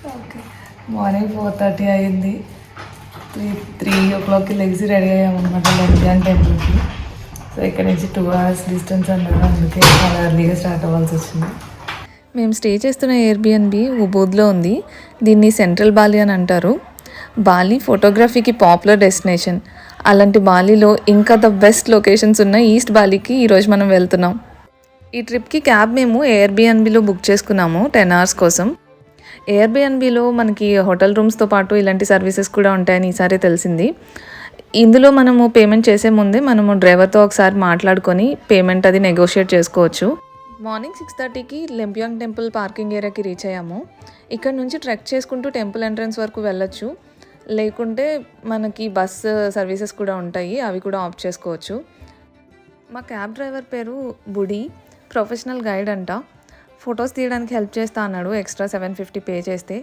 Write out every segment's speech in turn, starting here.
Okay. Morning 4:30 అయింది. 3 o'clockకి లెగిసి ready అయ్యామన్నమాట లంజాన్ టెంపుల్కి. సో ఇక్కడ నుంచి 2 hours డిస్టెన్స్ అన్నారు, అందుకే చాలా ఎర్లీగా స్టార్ట్ అవ్వాల్సి వచ్చింది. మేము స్టే చేస్తున్న ఎయిర్బిఎన్బి ఉబూద్లో ఉంది. దీన్ని సెంట్రల్ బాలి అని అంటారు. బాలి ఫోటోగ్రఫీకి పాపులర్ డెస్టినేషన్. అలాంటి బాలీలో ఇంకా ద బెస్ట్ లొకేషన్స్ ఉన్న ఈస్ట్ బాలీకి ఈరోజు మనం వెళ్తున్నాం. ఈ ట్రిప్కి క్యాబ్ మేము ఎయిర్బిఎన్బిలో బుక్ చేసుకున్నాము 10 hours కోసం. ఎయిర్బిఎన్బిలో మనకి హోటల్ రూమ్స్తో పాటు ఇలాంటి సర్వీసెస్ కూడా ఉంటాయని ఈసారి తెలిసింది. ఇందులో మనము పేమెంట్ చేసే ముందే మనము డ్రైవర్తో ఒకసారి మాట్లాడుకొని పేమెంట్ అది నెగోషియేట్ చేసుకోవచ్చు. మార్నింగ్ 6:30కి లెంపియాంగ్ టెంపుల్ పార్కింగ్ ఏరియాకి రీచ్ అయ్యాము. ఇక్కడ నుంచి ట్రెక్ చేసుకుంటూ టెంపుల్ ఎంట్రన్స్ వరకు వెళ్ళొచ్చు. లేకుంటే మనకి బస్ సర్వీసెస్ కూడా ఉంటాయి, అవి కూడా ఆప్ట్ చేసుకోవచ్చు. మా క్యాబ్ డ్రైవర్ పేరు బుడి, ప్రొఫెషనల్ గైడ్ అంట. ఫొటోస్ తీయడానికి హెల్ప్ చేస్తా అన్నాడు ఎక్స్ట్రా 750 పే చేస్తే.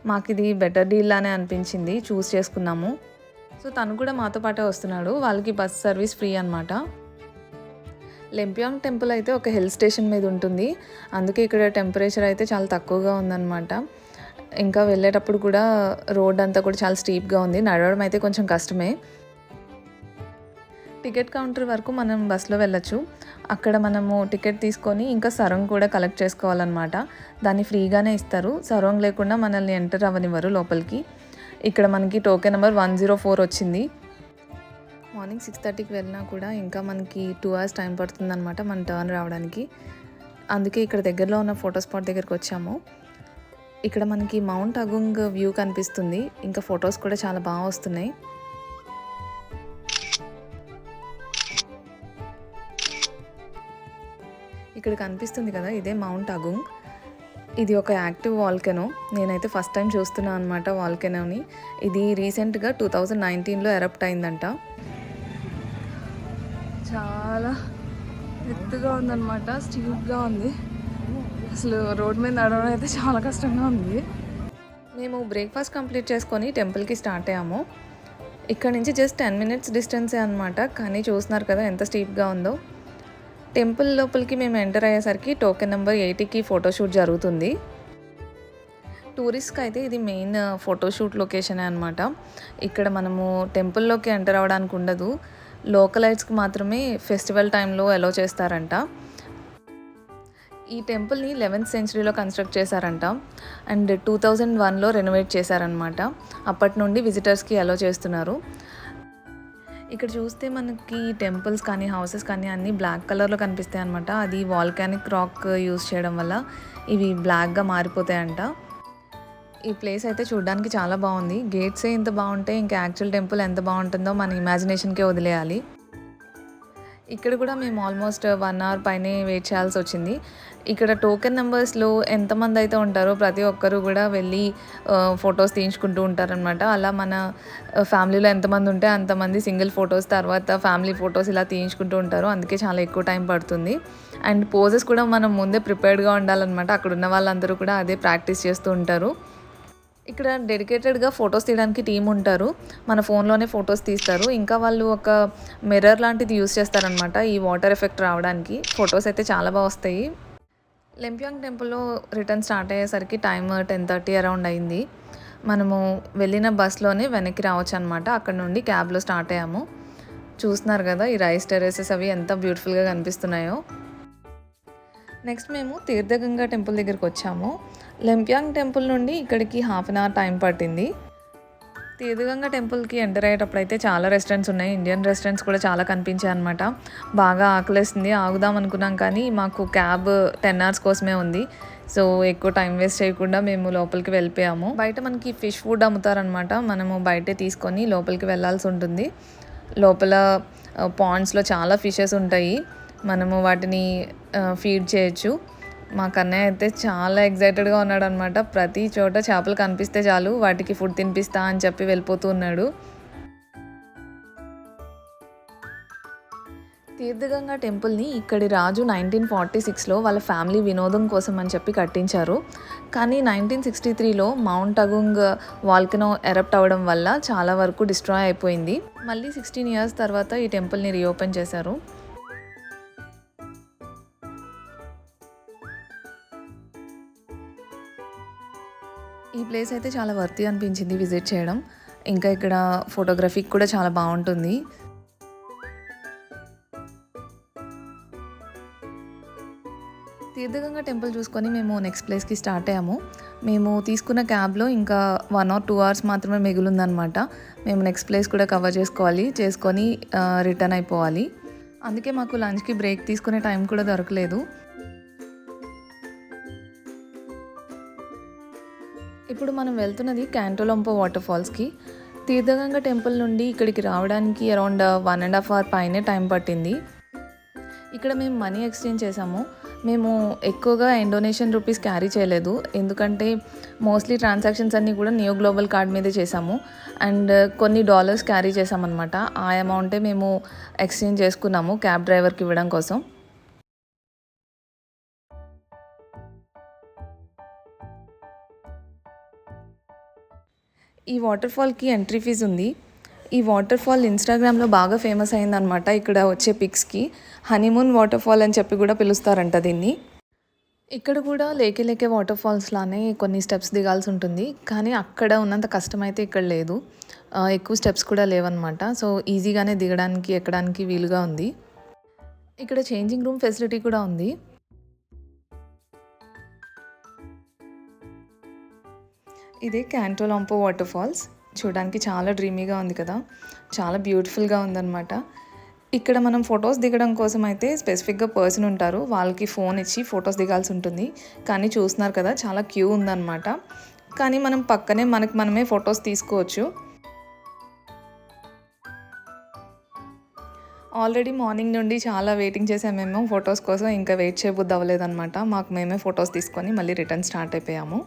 మాకు ఇది బెటర్ డీల్ లానే అనిపించింది, చూస్ చేసుకున్నాము. సో తను కూడా మాతో పాటే వస్తున్నాడు, వాళ్ళకి బస్ సర్వీస్ ఫ్రీ అనమాట. లెంపియాంగ్ టెంపుల్ అయితే ఒక హిల్ స్టేషన్ మీద ఉంటుంది, అందుకే ఇక్కడ టెంపరేచర్ అయితే చాలా తక్కువగా ఉందన్నమాట. ఇంకా వెళ్ళేటప్పుడు కూడా రోడ్ అంతా కూడా చాలా స్టీప్గా ఉంది, నడవడం అయితే కొంచెం కష్టమే. టికెట్ కౌంటర్ వరకు మనం బస్లో వెళ్ళొచ్చు. అక్కడ మనము టికెట్ తీసుకొని ఇంకా సరంగ్ కూడా కలెక్ట్ చేసుకోవాలన్నమాట. దాన్ని ఫ్రీగానే ఇస్తారు, సరంగ్ లేకుండా మనల్ని ఎంటర్ అవ్వనివ్వరు లోపలికి. ఇక్కడ మనకి టోకెన్ నెంబర్ 104 వచ్చింది. మార్నింగ్ 6:30కి వెళ్ళినా కూడా ఇంకా మనకి 2 hours టైం పడుతుందన్నమాట మన టర్న్ రావడానికి. అందుకే ఇక్కడ దగ్గరలో ఉన్న ఫోటో స్పాట్ దగ్గరికి వచ్చాము. ఇక్కడ మనకి మౌంట్ అగుంగ్ వ్యూ కనిపిస్తుంది, ఇంకా ఫొటోస్ కూడా చాలా బాగా వస్తున్నాయి. ఇక్కడ కనిపిస్తుంది కదా, ఇదే మౌంట్ అగుంగ్. ఇది ఒక యాక్టివ్ వాల్కెనో. నేనైతే ఫస్ట్ టైం చూస్తున్నాను అనమాట వాల్కెనోని. ఇది రీసెంట్గా 2019లో ఎరప్ట్ అయిందంట. చాలా ఎత్తుగా ఉందన్నమాట, స్టీప్గా ఉంది. అసలు రోడ్ మీద నడవడం అయితే చాలా కష్టంగా ఉంది. మేము బ్రేక్ఫాస్ట్ కంప్లీట్ చేసుకొని టెంపుల్కి స్టార్ట్ అయ్యాము. ఇక్కడ నుంచి జస్ట్ 10 minutes డిస్టెన్సే అనమాట, కానీ చూస్తున్నారు కదా ఎంత స్టీప్గా ఉందో. టెంపుల్ లోపలికి మేము ఎంటర్ అయ్యేసరికి టోకెన్ నెంబర్ 80కి ఫోటోషూట్ జరుగుతుంది. టూరిస్ట్కి అయితే ఇది మెయిన్ ఫోటోషూట్ లొకేషనే అనమాట. ఇక్కడ మనము టెంపుల్లోకి ఎంటర్ అవ్వడానికి ఉండదు, లోకలైట్స్కి మాత్రమే ఫెస్టివల్ టైంలో అలో చేస్తారంట. ఈ టెంపుల్ని 11th centuryలో కన్స్ట్రక్ట్ చేశారంట అండ్ 2001లో రెనోవేట్ చేశారనమాట. అప్పటి నుండి విజిటర్స్కి అలో చేస్తున్నారు. ఇక్కడ చూస్తే మనకి టెంపుల్స్ కానీ హౌసెస్ కానీ అన్నీ బ్లాక్ కలర్లో కనిపిస్తాయి అనమాట. అది వాల్కానిక్ రాక్ యూస్ చేయడం వల్ల ఇవి బ్లాక్గా మారిపోతాయంట. ఈ ప్లేస్ అయితే చూడడానికి చాలా బాగుంది. గేట్సే ఇంత బాగుంటే ఇంకా యాక్చువల్ టెంపుల్ ఎంత బాగుంటుందో మన ఇమాజినేషన్కే వదిలేయాలి. ఇక్కడ కూడా మేము ఆల్మోస్ట్ 1 hour పైనే వెయిట్ చేయాల్సి వచ్చింది. ఇక్కడ టోకెన్ నెంబర్స్లో ఎంతమంది అయితే ఉంటారో ప్రతి ఒక్కరు కూడా వెళ్ళి ఫొటోస్ తీయించుకుంటూ ఉంటారనమాట. అలా మన ఫ్యామిలీలో ఎంతమంది ఉంటే అంతమంది సింగిల్ ఫొటోస్, తర్వాత ఫ్యామిలీ ఫొటోస్ ఇలా తీయించుకుంటూ ఉంటారు. అందుకే చాలా ఎక్కువ టైం పడుతుంది. అండ్ పోజెస్ కూడా మనం ముందే ప్రిపేర్డ్గా ఉండాలన్నమాట. అక్కడ ఉన్న వాళ్ళందరూ కూడా అదే ప్రాక్టీస్ చేస్తూ ఉంటారు. ఇక్కడ డెడికేటెడ్గా ఫొటోస్ తీయడానికి టీం ఉంటారు, మన ఫోన్లోనే ఫొటోస్ తీస్తారు. ఇంకా వాళ్ళు ఒక మిర్రర్ లాంటిది యూస్ చేస్తారనమాట ఈ వాటర్ ఎఫెక్ట్ రావడానికి. ఫొటోస్ అయితే చాలా బాగా వస్తాయి. లెంపియాంగ్ టెంపుల్లో రిటర్న్ స్టార్ట్ అయ్యేసరికి టైం 10:30 అరౌండ్ అయింది. మనము వెళ్ళిన బస్లోనే వెనక్కి రావచ్చు అనమాట. అక్కడ నుండి క్యాబ్లో స్టార్ట్ అయ్యాము. చూస్తున్నారు కదా ఈ రైస్ టెర్రసెస్ అవి ఎంత బ్యూటిఫుల్గా కనిపిస్తున్నాయో. నెక్స్ట్ మేము తీర్థగంగా టెంపుల్ దగ్గరికి వచ్చాము. లెంపియాంగ్ టెంపుల్ నుండి ఇక్కడికి 1/2 hour టైం పట్టింది. తీర్థగంగా టెంపుల్కి ఎంటర్ అయ్యేటప్పుడు అయితే చాలా రెస్టారెంట్స్ ఉన్నాయి, ఇండియన్ రెస్టారెంట్స్ కూడా చాలా కనిపించాయి అనమాట. బాగా ఆకలేస్తుంది, ఆగుదాం అనుకున్నాం కానీ మాకు క్యాబ్ 10 hours కోసమే ఉంది. సో ఎక్కువ టైం వేస్ట్ చేయకుండా మేము లోపలికి వెళ్ళిపోయాము. బయట మనకి ఫిష్ ఫుడ్ అమ్ముతారనమాట, మనము బయటే తీసుకొని లోపలికి వెళ్ళాల్సి ఉంటుంది. లోపల పాండ్స్లో చాలా ఫిషెస్ ఉంటాయి, మనము వాటిని ఫీడ్ చేయొచ్చు. మా కన్నయ్య అయితే చాలా ఎగ్జైటెడ్గా ఉన్నాడు అనమాట. ప్రతి చోట చేపలు కనిపిస్తే చాలు వాటికి ఫుడ్ తినిపిస్తా అని చెప్పి వెళ్ళిపోతూ ఉన్నాడు. తీర్థగంగా టెంపుల్ని ఇక్కడి రాజు 1946లో వాళ్ళ ఫ్యామిలీ వినోదం కోసం అని చెప్పి కట్టించారు. కానీ 1963లో మౌంట్ అగుంగ్ వాల్కనో ఎరప్ట్ అవ్వడం వల్ల చాలా వరకు డిస్ట్రాయ్ అయిపోయింది. మళ్ళీ 16 years తర్వాత ఈ టెంపుల్ని రీఓపెన్ చేశారు. ఈ ప్లేస్ అయితే చాలా వర్తీ అనిపించింది విజిట్ చేయడం. ఇంకా ఇక్కడ ఫోటోగ్రఫీకి కూడా చాలా బాగుంటుంది. తీర్థగంగ టెంపుల్ చూసుకొని మేము నెక్స్ట్ ప్లేస్కి స్టార్ట్ అయ్యాము. మేము తీసుకున్న క్యాబ్లో ఇంకా 1 or 2 hours మాత్రమే మిగిలిందనమాట. మేము నెక్స్ట్ ప్లేస్ కూడా కవర్ చేసుకొని రిటర్న్ అయిపోవాలి. అందుకే మాకు లంచ్కి బ్రేక్ తీసుకునే టైం కూడా దొరకలేదు. ఇప్పుడు మనం వెళ్తున్నది క్యాంటోలంపో వాటర్ ఫాల్స్కి. తీర్థగంగ టెంపుల్ నుండి ఇక్కడికి రావడానికి అరౌండ్ 1.5 hour పైనే టైం పట్టింది. ఇక్కడ మేము మనీ ఎక్స్చేంజ్ చేసాము. మేము ఎక్కువగా ఇండోనేషియన్ రూపీస్ క్యారీ చేయలేదు, ఎందుకంటే మోస్ట్లీ ట్రాన్సాక్షన్స్ అన్నీ కూడా నియో గ్లోబల్ కార్డ్ మీదే చేసాము. అండ్ కొన్ని డాలర్స్ క్యారీ చేసామన్నమాట. ఆ అమౌంటే మేము ఎక్స్చేంజ్ చేసుకున్నాము క్యాబ్ డ్రైవర్కి ఇవ్వడం కోసం. ఈ వాటర్ ఫాల్కి ఎంట్రీ ఫీజు ఉంది. ఈ వాటర్ ఫాల్ ఇన్స్టాగ్రామ్లో బాగా ఫేమస్ అయిందనమాట. ఇక్కడ వచ్చే పిక్స్కి హనీమూన్ వాటర్ ఫాల్ అని చెప్పి కూడా పిలుస్తారంట దీన్ని. ఇక్కడ కూడా లేకే వాటర్ ఫాల్స్ లానే కొన్ని స్టెప్స్ దిగాల్సి ఉంటుంది, కానీ అక్కడ ఉన్నంత కష్టమైతే ఇక్కడ లేదు. ఎక్కువ స్టెప్స్ కూడా లేవన్నమాట. సో ఈజీగానే దిగడానికి ఎక్కడానికి వీలుగా ఉంది. ఇక్కడ చేంజింగ్ రూమ్ ఫెసిలిటీ కూడా ఉంది. ఇదే క్యాంటోలంపో వాటర్ ఫాల్స్. చూడడానికి చాలా డ్రీమీగా ఉంది కదా, చాలా బ్యూటిఫుల్గా ఉందన్నమాట. ఇక్కడ మనం ఫొటోస్ దిగడం కోసం అయితే స్పెసిఫిక్గా పర్సన్ ఉంటారు, వాళ్ళకి ఫోన్ ఇచ్చి ఫొటోస్ దిగాల్సి ఉంటుంది. కానీ చూస్తున్నారు కదా, చాలా క్యూ ఉందన్నమాట. కానీ మనం పక్కనే మనమే ఫొటోస్ తీసుకోవచ్చు. ఆల్రెడీ మార్నింగ్ నుండి చాలా వెయిటింగ్ చేసాం మేము ఫొటోస్ కోసం. ఇంకా వెయిట్ చేయబుద్ధి అవ్వలేదన్నమాట. మాకు మేమే ఫొటోస్ తీసుకొని మళ్ళీ రిటర్న్ స్టార్ట్ అయిపోయాము.